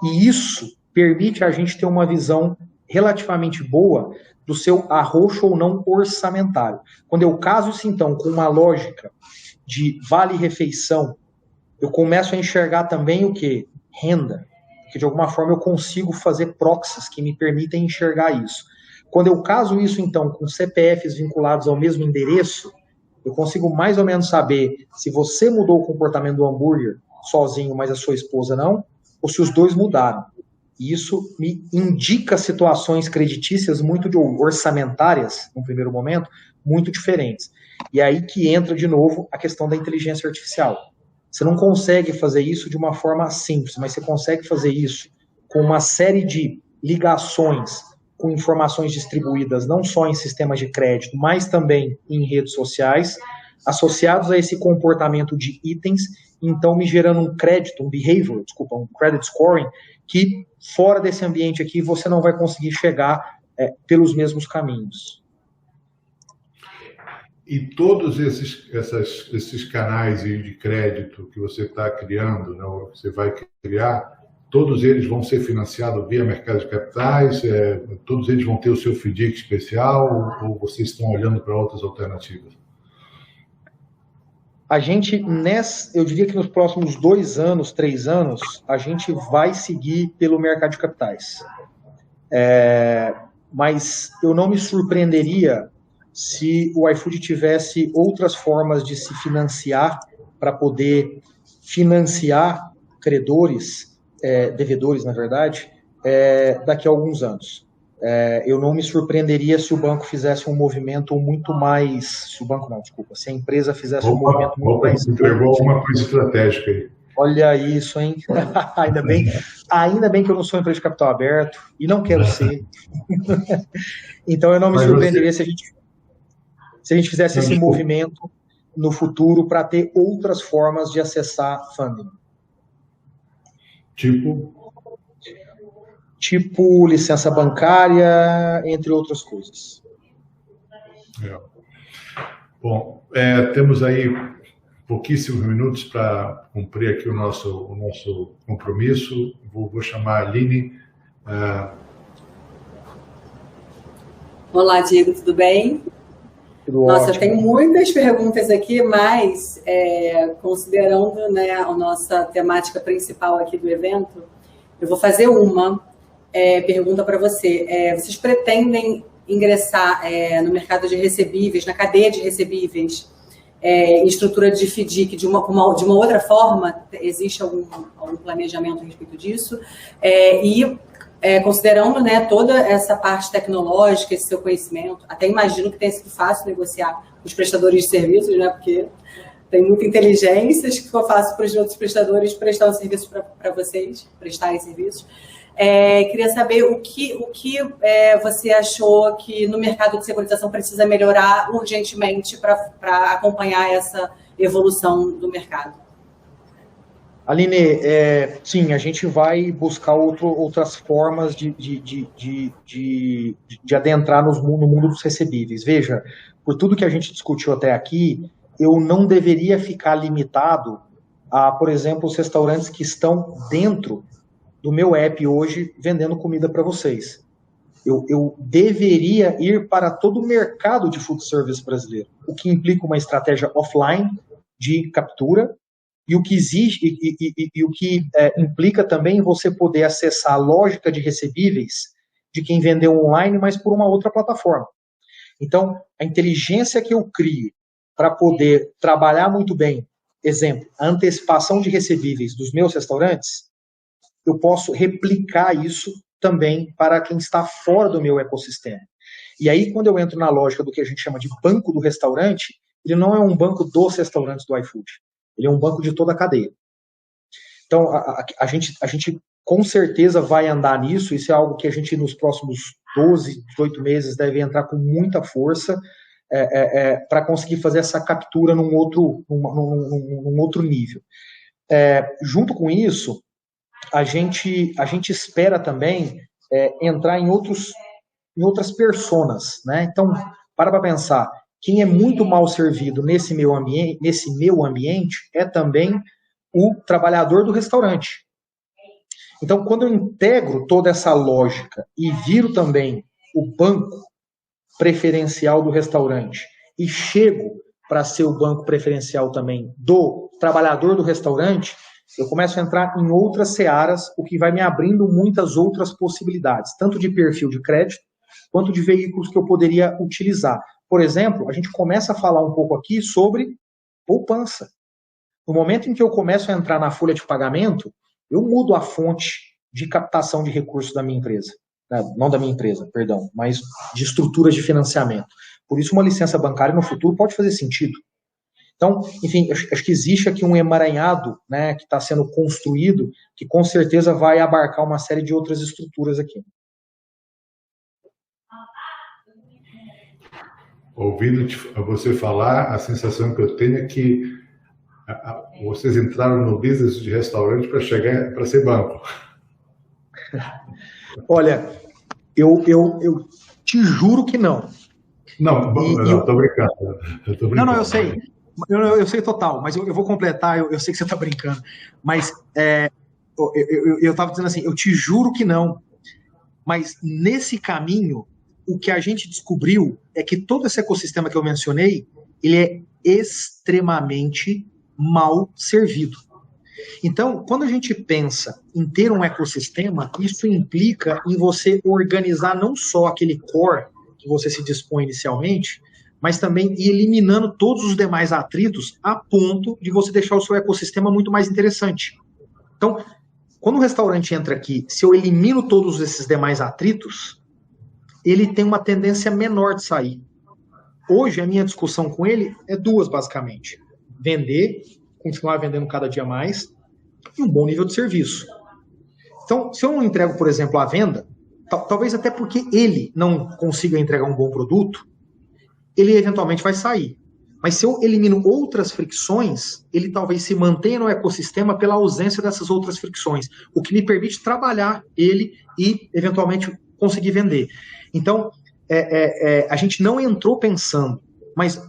E isso permite a gente ter uma visão relativamente boa do seu arroxo ou não orçamentário. Quando eu caso isso, então, com uma lógica de vale-refeição, eu começo a enxergar também o quê? Renda. Porque, de alguma forma, eu consigo fazer proxies que me permitem enxergar isso. Quando eu caso isso, então, com CPFs vinculados ao mesmo endereço, eu consigo mais ou menos saber se você mudou o comportamento do hambúrguer sozinho, mas a sua esposa não, ou se os dois mudaram. E isso me indica situações creditícias orçamentárias, no primeiro momento, muito diferentes. E aí que entra, de novo, a questão da inteligência artificial. Você não consegue fazer isso de uma forma simples, mas você consegue fazer isso com uma série de ligações com informações distribuídas não só em sistemas de crédito, mas também em redes sociais, associados a esse comportamento de itens, então me gerando um credit scoring, que fora desse ambiente aqui você não vai conseguir chegar pelos mesmos caminhos. E todos esses canais de crédito que você está criando, né, você vai criar, todos eles vão ser financiados via mercado de capitais, todos eles vão ter o seu FDIC especial, ou vocês estão olhando para outras alternativas? A gente, eu diria que nos próximos 2 anos, 3 anos, a gente vai seguir pelo mercado de capitais. Mas eu não me surpreenderia se o iFood tivesse outras formas de se financiar para poder financiar credores, devedores, na verdade, daqui a alguns anos. Eu não me surpreenderia se o banco fizesse um movimento muito mais... Se o banco não, desculpa. Se a empresa fizesse um movimento muito mais... Entregou alguma coisa estratégica aí. Olha isso, hein? Ainda bem que eu não sou empresa de capital aberto e não quero ser. Então eu não me surpreenderia se a gente fizesse esse movimento no futuro para ter outras formas de acessar funding. Tipo licença bancária, entre outras coisas. Bom, temos aí pouquíssimos minutos para cumprir aqui o nosso compromisso. Vou chamar a Aline. Olá, Diego, tudo bem? Tudo Nossa, ótimo. tem muitas perguntas aqui, mas considerando, né, a nossa temática principal aqui do evento, eu vou fazer uma pergunta para você. Vocês pretendem ingressar no mercado de recebíveis, na cadeia de recebíveis, em estrutura de FDIC de uma outra forma? Existe algum planejamento a respeito disso? Considerando, né, toda essa parte tecnológica, esse seu conhecimento, até imagino que tenha sido fácil negociar com os prestadores de serviços, né, porque tem muita inteligência, acho que ficou fácil para os outros prestadores prestar o serviço para vocês, prestarem serviços. Queria saber o que você achou que no mercado de securitização precisa melhorar urgentemente para acompanhar essa evolução do mercado. Aline, sim, a gente vai buscar outras formas de adentrar no mundo dos recebíveis. Veja, por tudo que a gente discutiu até aqui, eu não deveria ficar limitado a, por exemplo, os restaurantes que estão dentro do meu app hoje vendendo comida para vocês. Eu deveria ir para todo o mercado de food service brasileiro, o que implica uma estratégia offline de captura, e o que exige e o que implica também você poder acessar a lógica de recebíveis de quem vendeu online, mas por uma outra plataforma. Então, a inteligência que eu crio para poder trabalhar muito bem, exemplo, a antecipação de recebíveis dos meus restaurantes, eu posso replicar isso também para quem está fora do meu ecossistema. E aí, quando eu entro na lógica do que a gente chama de banco do restaurante, ele não é um banco dos restaurantes do iFood. Ele é um banco de toda a cadeia. Então, a gente com certeza vai andar nisso. Isso é algo que a gente, nos próximos 12, 18 meses, deve entrar com muita força para conseguir fazer essa captura num outro nível. Junto com isso, a gente espera também entrar em outras personas, né? Então, para pensar. Quem é muito mal servido nesse meu ambiente é também o trabalhador do restaurante. Então, quando eu integro toda essa lógica e viro também o banco preferencial do restaurante e chego para ser o banco preferencial também do trabalhador do restaurante, eu começo a entrar em outras searas, o que vai me abrindo muitas outras possibilidades, tanto de perfil de crédito, quanto de veículos que eu poderia utilizar. Por exemplo, a gente começa a falar um pouco aqui sobre poupança. No momento em que eu começo a entrar na folha de pagamento, eu mudo a fonte de captação de recursos da minha empresa. Não da minha empresa, perdão, mas de estruturas de financiamento. Por isso, uma licença bancária no futuro pode fazer sentido. Então, enfim, acho que existe aqui um emaranhado, né, que está sendo construído, que com certeza vai abarcar uma série de outras estruturas aqui. Ouvindo você falar, a sensação que eu tenho é que vocês entraram no business de restaurante para ser banco. Olha, eu te juro que não. Não, estou brincando. Não, eu sei. Eu sei total, mas eu vou completar, eu sei que você está brincando. Mas eu estava dizendo assim, eu te juro que não. Mas nesse caminho, o que a gente descobriu é que todo esse ecossistema que eu mencionei, ele é extremamente mal servido. Então, quando a gente pensa em ter um ecossistema, isso implica em você organizar não só aquele core que você se dispõe inicialmente, mas também ir eliminando todos os demais atritos a ponto de você deixar o seu ecossistema muito mais interessante. Então, quando o restaurante entra aqui, se eu elimino todos esses demais atritos, ele tem uma tendência menor de sair. Hoje, a minha discussão com ele é duas, basicamente. Vender, continuar vendendo cada dia mais, e um bom nível de serviço. Então, se eu não entrego, por exemplo, a venda, talvez até porque ele não consiga entregar um bom produto, ele eventualmente vai sair. Mas se eu elimino outras fricções, ele talvez se mantenha no ecossistema pela ausência dessas outras fricções, o que me permite trabalhar ele e, eventualmente, conseguir vender. Então, a gente não entrou pensando, mas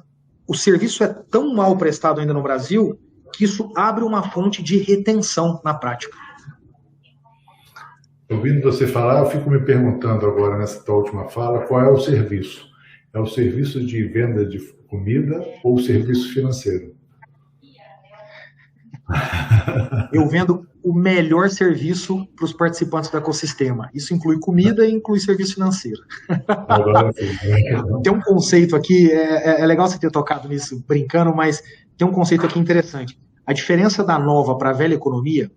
o serviço é tão mal prestado ainda no Brasil que isso abre uma fonte de retenção na prática. Ouvindo você falar, eu fico me perguntando agora, nessa tua última fala, qual é o serviço? É o serviço de venda de comida ou o serviço financeiro? Eu vendo o melhor serviço para os participantes do ecossistema. Isso inclui comida e inclui serviço financeiro. Agora sim. Tem um conceito aqui, é legal você ter tocado nisso brincando, mas tem um conceito aqui interessante. A diferença da nova para a velha economia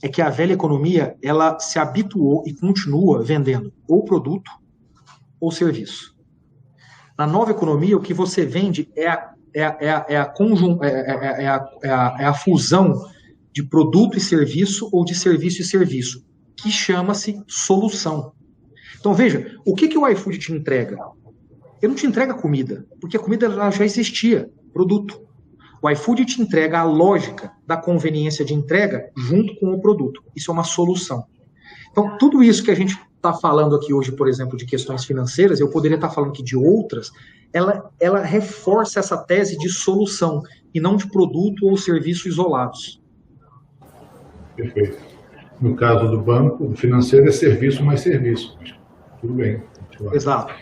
é que a velha economia ela se habituou e continua vendendo ou produto ou serviço. Na nova economia, o que você vende é a fusão de produto e serviço ou de serviço e serviço, que chama-se solução. Então, veja, o que o iFood te entrega? Ele não te entrega comida, porque a comida já existia, produto. O iFood te entrega a lógica da conveniência de entrega junto com o produto. Isso é uma solução. Então, tudo isso que a gente está falando aqui hoje, por exemplo, de questões financeiras, eu poderia estar falando aqui de outras, ela reforça essa tese de solução e não de produto ou serviço isolados. Perfeito. No caso do banco, do financeiro é serviço mais serviço. Tudo bem. Exato.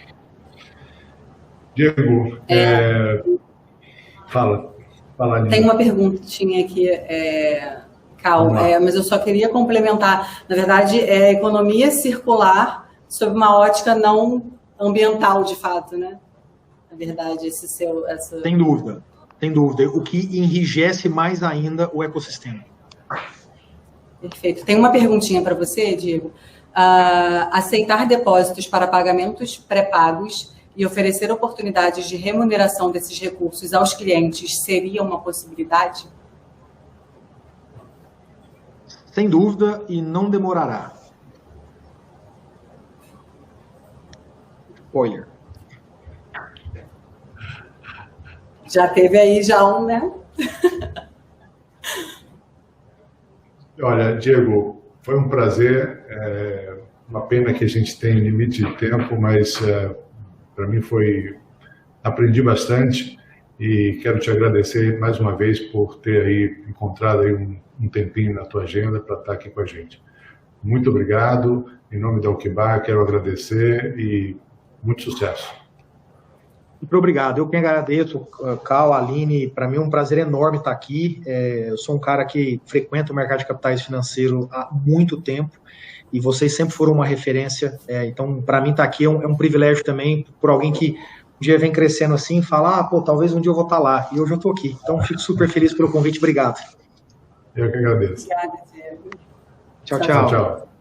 Diego, fala. Tem uma perguntinha aqui, Cal, mas eu só queria complementar. Na verdade, é economia circular sob uma ótica não ambiental, de fato, né? Na verdade, essa... Sem dúvida. O que enrijece mais ainda o ecossistema. Perfeito. Tem uma perguntinha para você, Diego. Aceitar depósitos para pagamentos pré-pagos e oferecer oportunidades de remuneração desses recursos aos clientes seria uma possibilidade? Sem dúvida, e não demorará. Spoiler. Já teve aí um, né? Olha, Diego, foi um prazer. Uma pena que a gente tem limite de tempo, mas para mim aprendi bastante e quero te agradecer mais uma vez por ter aí encontrado aí um tempinho na tua agenda para estar aqui com a gente. Muito obrigado. Em nome da Alquibá, quero agradecer e muito sucesso. Muito obrigado. Eu que agradeço, Cal, Aline. Para mim é um prazer enorme estar aqui. Eu sou um cara que frequenta o mercado de capitais financeiro há muito tempo e vocês sempre foram uma referência. Então, para mim estar aqui é um privilégio também por alguém que um dia vem crescendo assim e fala, talvez um dia eu vou estar lá. E hoje eu estou aqui. Então, fico super feliz pelo convite. Obrigado. Eu que agradeço. Obrigada, Diego. Tchau, tchau. Tchau.